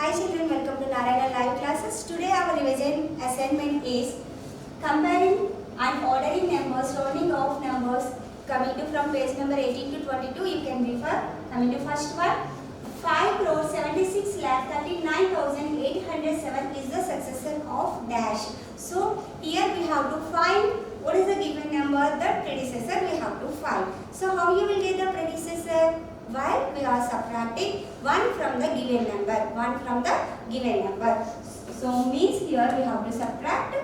Hi children, welcome to Narayana Live Classes. Today our revision assignment is comparing and ordering numbers, rounding off numbers. Coming to from page number 18 to 22, you can refer. Coming to first one, 5 crore 76 lakh 39,807 is the successor of dash. So here we have to find what is the given number, the predecessor we have to find. So how you will get the predecessor? While we are subtracting 1 from the given number, 1 from the given number. So means here we have to subtract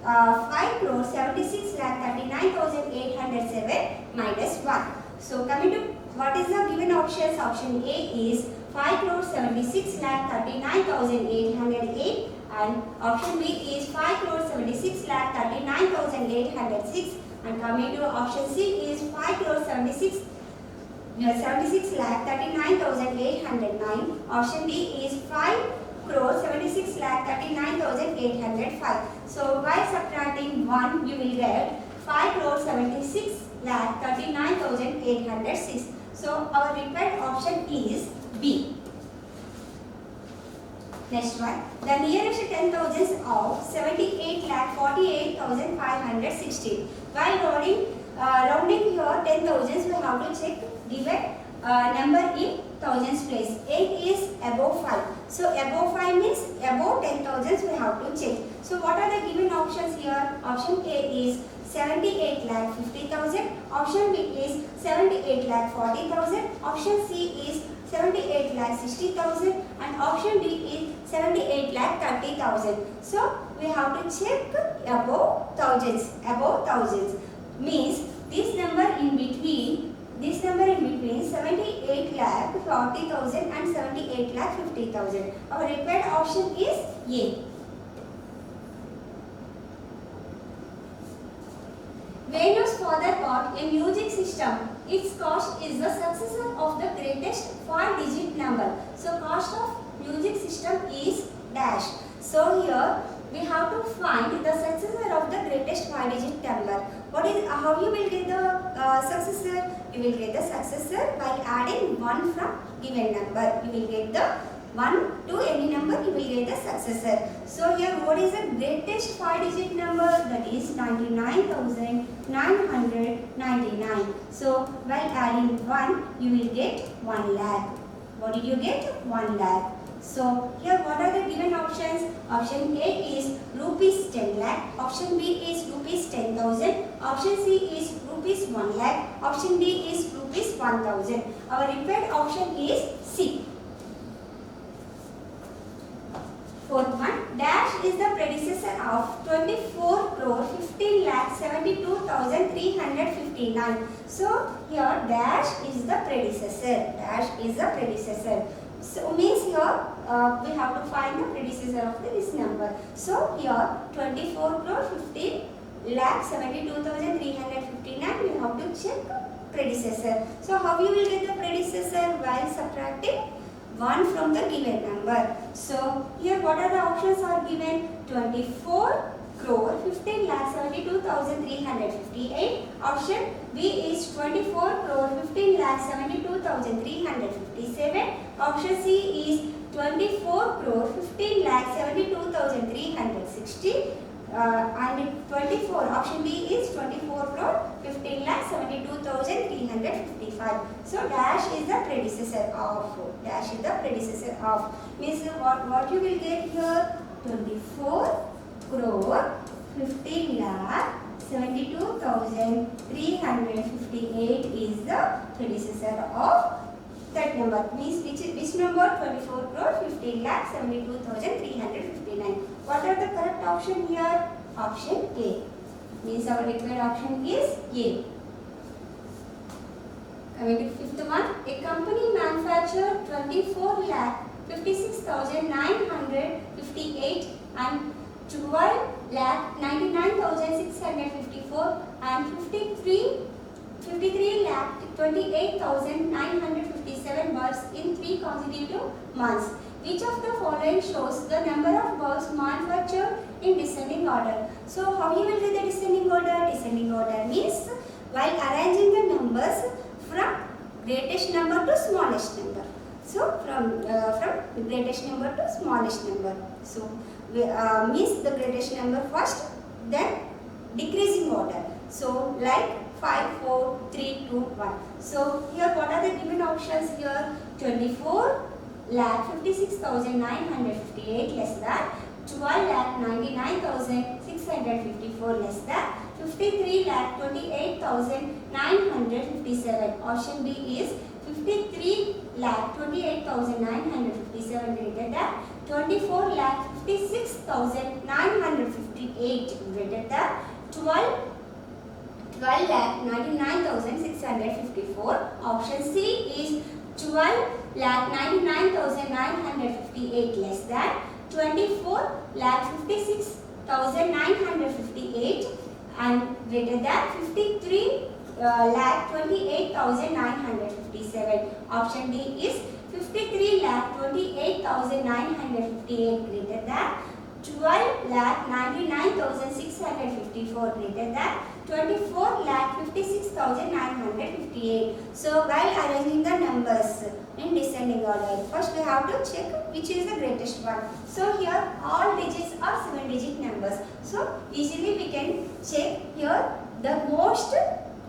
5 crore 76 lakh 39,807 minus 1. So coming to what is the given options? Option A is 5 crore 76 lakh 39,808 and option B is 5 crore 76 lakh 39,806 and coming to option C is 5 crore 76 lakh 39,809. Option D is 5 crore 76 lakh 39,805. So by subtracting 1 you will get 5 crore 76 lakh 39,806. So our required option is B. Next one, the nearest 10 thousands of 78 lakh 48,516. While rounding here 10 thousands, we have to check given number in thousands place. 8 is above 5. So above 5 means above 10 thousands we have to check. So what are the given options here? Option A is 78 lakh 50,000. Option B is 78 lakh 40,000. Option C is 78 lakh 60,000 and option D is 78 lakh 30,000. So we have to check above thousands. Above thousands means this number in between 78 lakh 40,000 and 78 lakh 50,000. Our required option is A. Venus father bought a music system. Its cost is the successor of the greatest 5-digit number. So cost of music system is dash. So here we have to find the successor of the greatest 5-digit number. How you will get the successor? You will get the successor by adding 1 from given number. You will get the 1 to any number, you will get the successor. So here what is the greatest 5-digit number? That is 99,999. So by adding 1, you will get 1 lakh. What did you get? 1 lakh. So here what are the given options? Option A is rupees 10 lakh. Option B is rupees 10,000. Option C is rupees 1 lakh. Option D is rupees 1,000. Our required option is C. Fourth one, dash is the predecessor of 24 crore 15 lakh 72,359. So here dash is the predecessor. Dash is the predecessor. So means here we have to find the predecessor of this number. So here 24 crore 15 lakh 72,359 we have to check predecessor. So how you will get the predecessor? While subtracting 1 from the given number. So here what are the options are given? 24 crore 15 lakh 72,358. Option B is 24 crore 15 lakh 72,357. Option C is 24 crore 15 lakh 72,360. And 24, option B is 24 crore 15 lakh 72,355. So dash is the predecessor of. Dash is the predecessor of. Means what you will get here? 24 crore 15 lakh 72,358 is the predecessor of that number. Means which number? 24 crore 15 lakh 72,359. What are the correct option here? Option A. Means our required option is A. Coming to fifth one, a company manufactured 24 lakh 56,958 and 12 lakh 99,654 and 53 lakh 28,957 bulbs in 3 consecutive months. Which of the following shows the number of bulbs manufactured in descending order? So how you will get the descending order? Descending order means while arranging the numbers from greatest number to smallest number. So from greatest number to smallest number. So we means the greatest number first, then decreasing order. So like 5, 4, 3, 2, 1. So here what are the given options here? 24,56,958 less than 12,99,654 less than 53,28,957. Option B is 53,28,957 greater than 24,56,958 greater than 12,99,654. Option C is 12,99,958 less than 24,56,958 and greater than 53,28,957. Option D is 53,28,958 greater than 12,99,654 greater than 24,56,958. So while arranging the numbers in descending order, first we have to check which is the greatest one. So here all digits are 7-digit numbers. So easily we can check here the most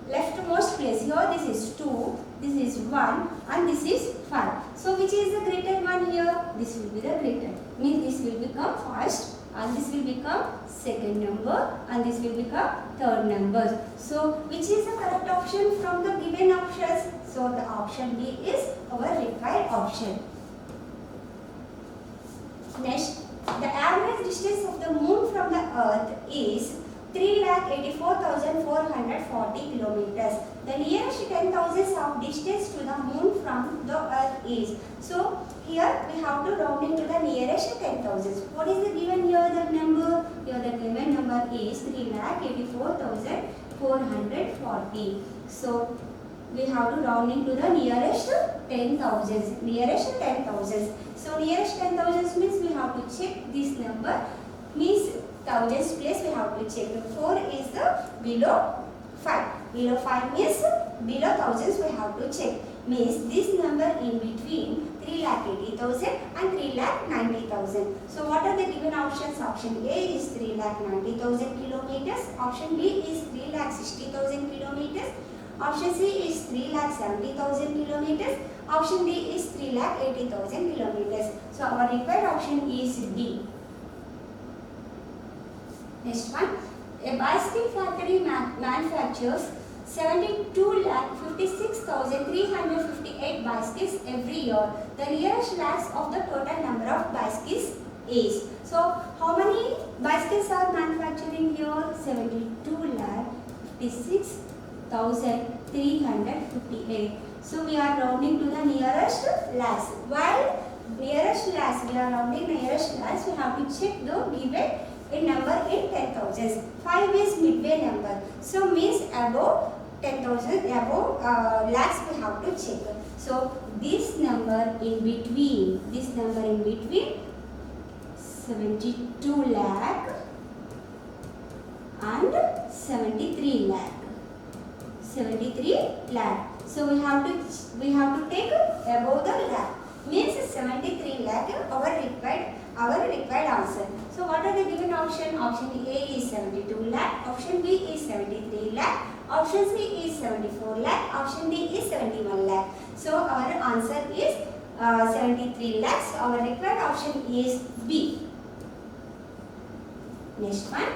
leftmost place. Here this is 2, this is 1 and this is 5. So which is the greater one here? This will be the greater. Means this will become first and this will become second number and this will become third number. So which is the correct option from the given options? So the option B is our required option. Next, the average distance of the moon from the earth is 3,84,440 kilometers. The nearest 10,000 of distance to the moon from the earth is. So here we have to round into the nearest 10,000. What is the given here the number? Here the given number is 3,84,440. So we have to round into the nearest 10,000. Nearest 10,000. So nearest 10,000 means we have to check this number. Means thousands place we have to check. 4 is the below 5. Below 5 means below thousands we have to check. Means this number in between 3,80,000 and 3,90,000. So what are the given options? Option A is 3,90,000 kilometers. Option B is 3,60,000 kilometers. Option C is 3,70,000 kilometers. Option D is 3,80,000 kilometers. So our required option is D. Next one, a bicycle factory manufactures 72,56,358 bicycles every year. The nearest lakhs of the total number of bicycles is. So how many bicycles are manufacturing here? 72,56,358. So we are rounding to the nearest lakhs. While nearest lakhs, we are rounding nearest lakhs, we have to check the given a number in 10,000. 5 is midway number. So means above 10,000, above lakhs we have to check. So this number in between 72 lakh and 73 lakh. 73 lakh. So we have to take above the lakh. Means 73 lakh our required answer. So what are the given option? Option A is 72 lakh. Option B is 73 lakh. Option C is 74 lakh. Option D is 71 lakh. So our answer is 73 lakhs. Our required option is B. Next one.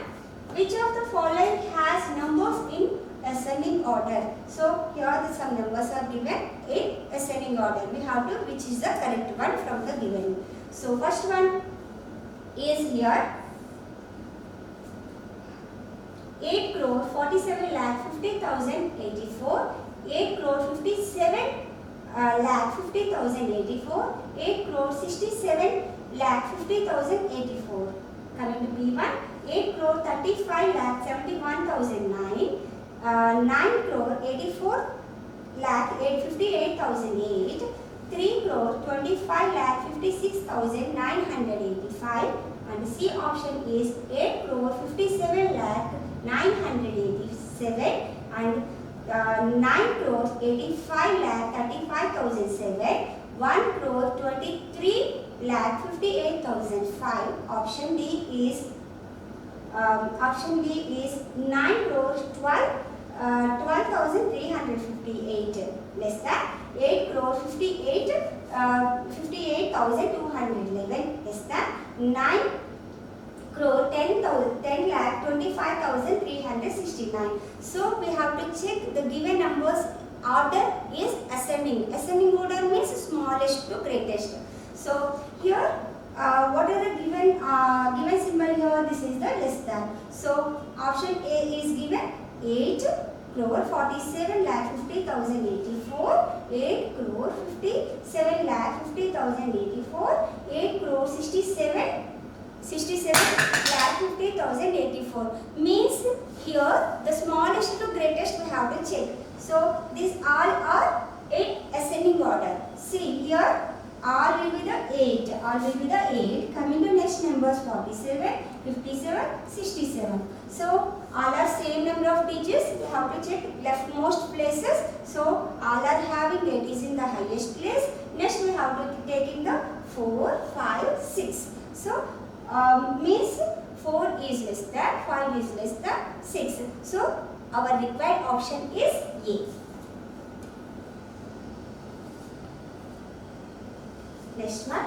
Which of the following has numbers in ascending order? So here some numbers are given in ascending order. We have to which is the correct one from the given. So first one is here 8 crore 47 lakh 50,084, 8 crore 57 lakh 50,084, 8 crore 67 lakh 50,084. Coming to B1, 8 crore 35 lakh 71,009, 9 crore 84 lakh 58,008, 3 crore 25 lakh 56,985, and C option is 8 crore 57 lakh 987 and 9 crore 85 lakh 35,007, 1 crore 23 lakh 58,005. Option D is 9 crore 12,358 less than 8 crore 58,211 less than 9 crore 10 lakh 25,369. So we have to check the given numbers order is ascending. Ascending order means smallest to greatest. So here what are the given symbol here? This is the less than. So option A is given 8 crore 47 lakh 50,084, 8 crore 57 lakh 50,084, 8 crore 67 lakh 50,084. Means here the smallest to greatest we have to check. So these all are in ascending order. See here. All will be the 8. All will be the 8. Coming to next numbers 47, 57, 67. So all are same number of digits. We have to check leftmost places. So all are having 8 is in the highest place. Next we have to take in the 4, 5, 6. So means 4 is less than, 5 is less than 6. So our required option is A. Next one,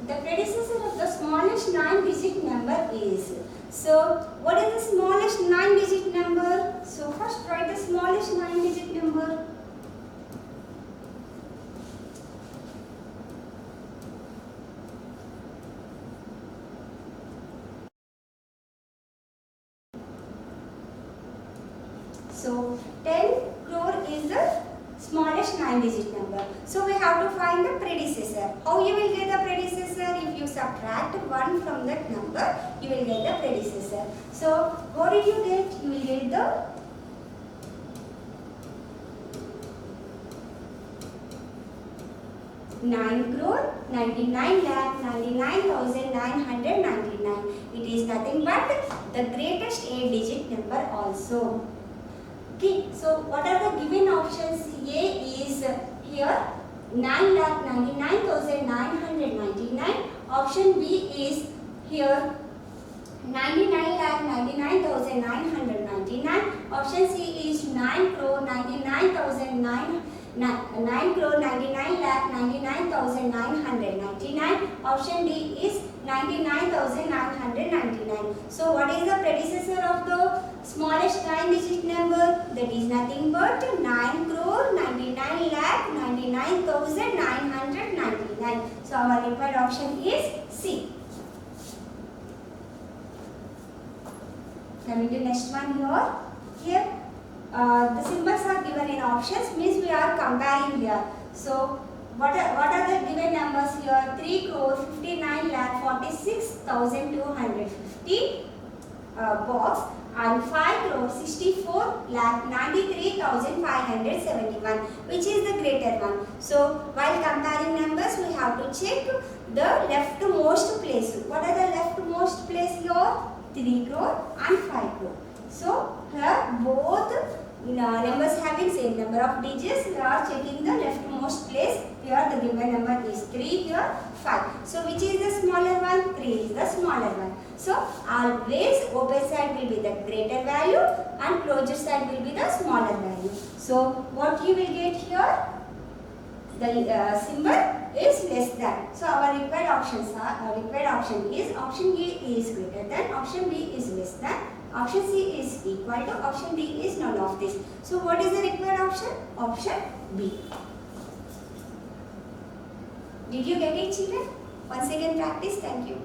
the predecessor of the smallest 9-digit number is. So, what is the smallest 9-digit number? So, first write the smallest 9-digit number. So, 10 crore is the smallest 9-digit number. So we have to find the predecessor. How you will get the predecessor? If you subtract 1 from that number, you will get the predecessor. So what did you get? You will get the nine crore 99 lakh 99,999. It is nothing but the greatest 8-digit number also. Okay, so what are the given options? A is here 9,99,999. Option B is here 99,99,999. Option C is 9 crore 99 lakh 99,999. Option D is 99,999. So what is the predecessor of the smallest 9-digit number? That is nothing but 9 crore 99 lakh 99,999. So our required option is C. Coming to next one here. Here the symbols are given in options, means we are comparing here. So what are the given numbers here? 3 crore 59 lakh 46,250 box and 5 crore 64 lakh 93,571, which is the greater one. So while comparing numbers, we have to check the leftmost place. What are the leftmost place here? 3 crore and 5 crore. So here both numbers having same number of digits, we are checking the leftmost place. Here the given number is 3, here 5. So which is the smaller one? 3 is the smaller one. So always open side will be the greater value and closed side will be the smaller value. So what you will get here? The symbol is less than. So our required options are, required option is option A is greater than, option B is less than, option C is equal to, option D is none of this. So what is the required option? Option B. Did you get it, children? Once again practice. Thank you.